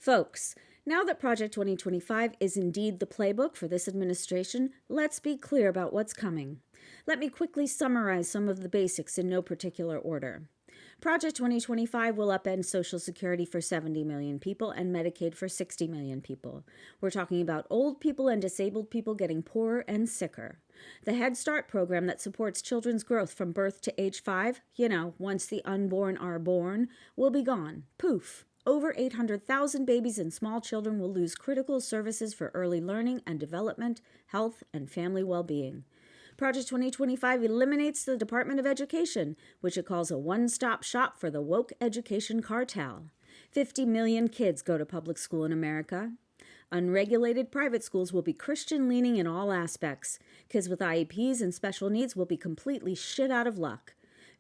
Folks, now that Project 2025 is indeed the playbook for this administration, let's be clear about what's coming. Let me quickly summarize some of the basics in no particular order. Project 2025 will upend Social Security for 70 million people and Medicaid for 60 million people. We're talking about old people and disabled people getting poorer and sicker. The Head Start program that supports children's growth from birth to age 5, once the unborn are born, will be gone. Poof. Over 800,000 babies and small children will lose critical services for early learning and development, health, and family well-being. Project 2025 eliminates the Department of Education, which it calls a one-stop shop for the woke education cartel. 50 million kids go to public school in America. Unregulated private schools will be Christian-leaning in all aspects. Kids with IEPs and special needs will be completely shit out of luck.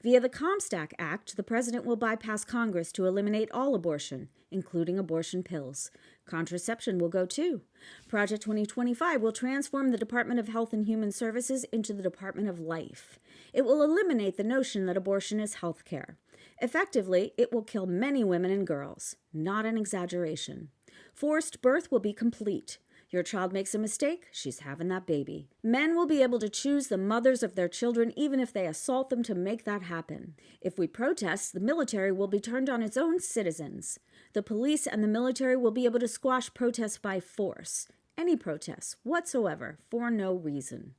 Via the Comstock Act, the president will bypass Congress to eliminate all abortion, including abortion pills. Contraception will go too. Project 2025 will transform the Department of Health and Human Services into the Department of Life. It will eliminate the notion that abortion is health care. Effectively, it will kill many women and girls. Not an exaggeration. Forced birth will be complete. Your child makes a mistake, she's having that baby. Men will be able to choose the mothers of their children even if they assault them to make that happen. If we protest, the military will be turned on its own citizens. The police and the military will be able to squash protests by force. Any protests whatsoever, for no reason.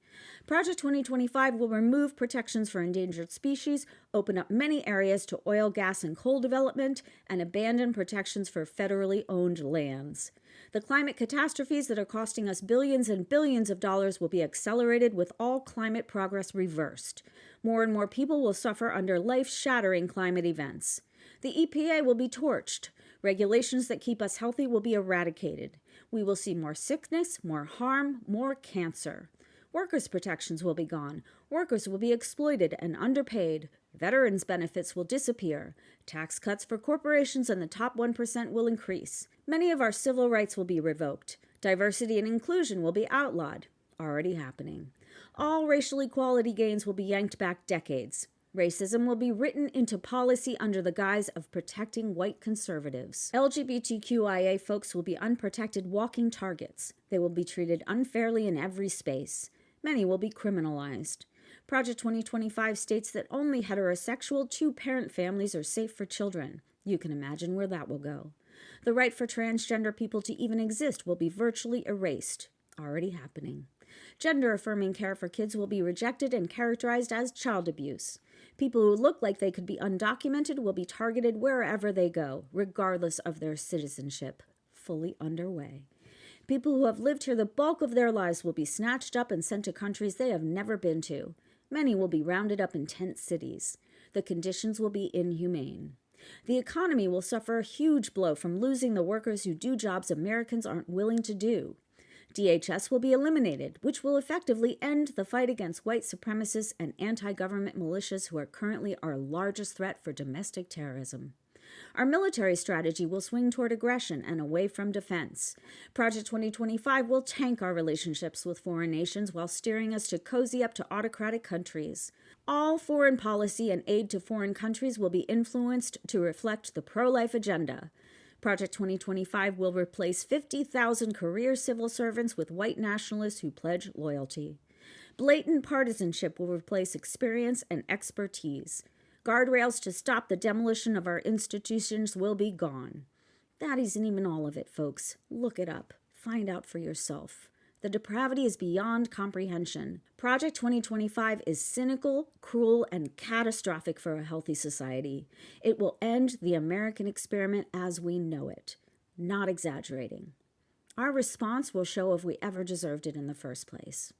Project 2025 will remove protections for endangered species, open up many areas to oil, gas, and coal development, and abandon protections for federally owned lands. The climate catastrophes that are costing us billions and billions of dollars will be accelerated with all climate progress reversed. More and more people will suffer under life-shattering climate events. The EPA will be torched. Regulations that keep us healthy will be eradicated. We will see more sickness, more harm, more cancer. Workers' protections will be gone. Workers will be exploited and underpaid. Veterans' benefits will disappear. Tax cuts for corporations and the top 1% will increase. Many of our civil rights will be revoked. Diversity and inclusion will be outlawed. Already happening. All racial equality gains will be yanked back decades. Racism will be written into policy under the guise of protecting white conservatives. LGBTQIA folks will be unprotected walking targets. They will be treated unfairly in every space. Many will be criminalized. Project 2025 states that only heterosexual two-parent families are safe for children. You can imagine where that will go. The right for transgender people to even exist will be virtually erased. Already happening. Gender-affirming care for kids will be rejected and characterized as child abuse. People who look like they could be undocumented will be targeted wherever they go, regardless of their citizenship. Fully underway. People who have lived here the bulk of their lives will be snatched up and sent to countries they have never been to. Many will be rounded up in tent cities. The conditions will be inhumane. The economy will suffer a huge blow from losing the workers who do jobs Americans aren't willing to do. DHS will be eliminated, which will effectively end the fight against white supremacists and anti-government militias who are currently our largest threat for domestic terrorism. Our military strategy will swing toward aggression and away from defense. Project 2025 will tank our relationships with foreign nations while steering us to cozy up to autocratic countries. All foreign policy and aid to foreign countries will be influenced to reflect the pro-life agenda. Project 2025 will replace 50,000 career civil servants with white nationalists who pledge loyalty. Blatant partisanship will replace experience and expertise. Guardrails to stop the demolition of our institutions will be gone. That isn't even all of it, folks. Look it up. Find out for yourself. The depravity is beyond comprehension. Project 2025 is cynical, cruel, and catastrophic for a healthy society. It will end the American experiment as we know it. Not exaggerating. Our response will show if we ever deserved it in the first place.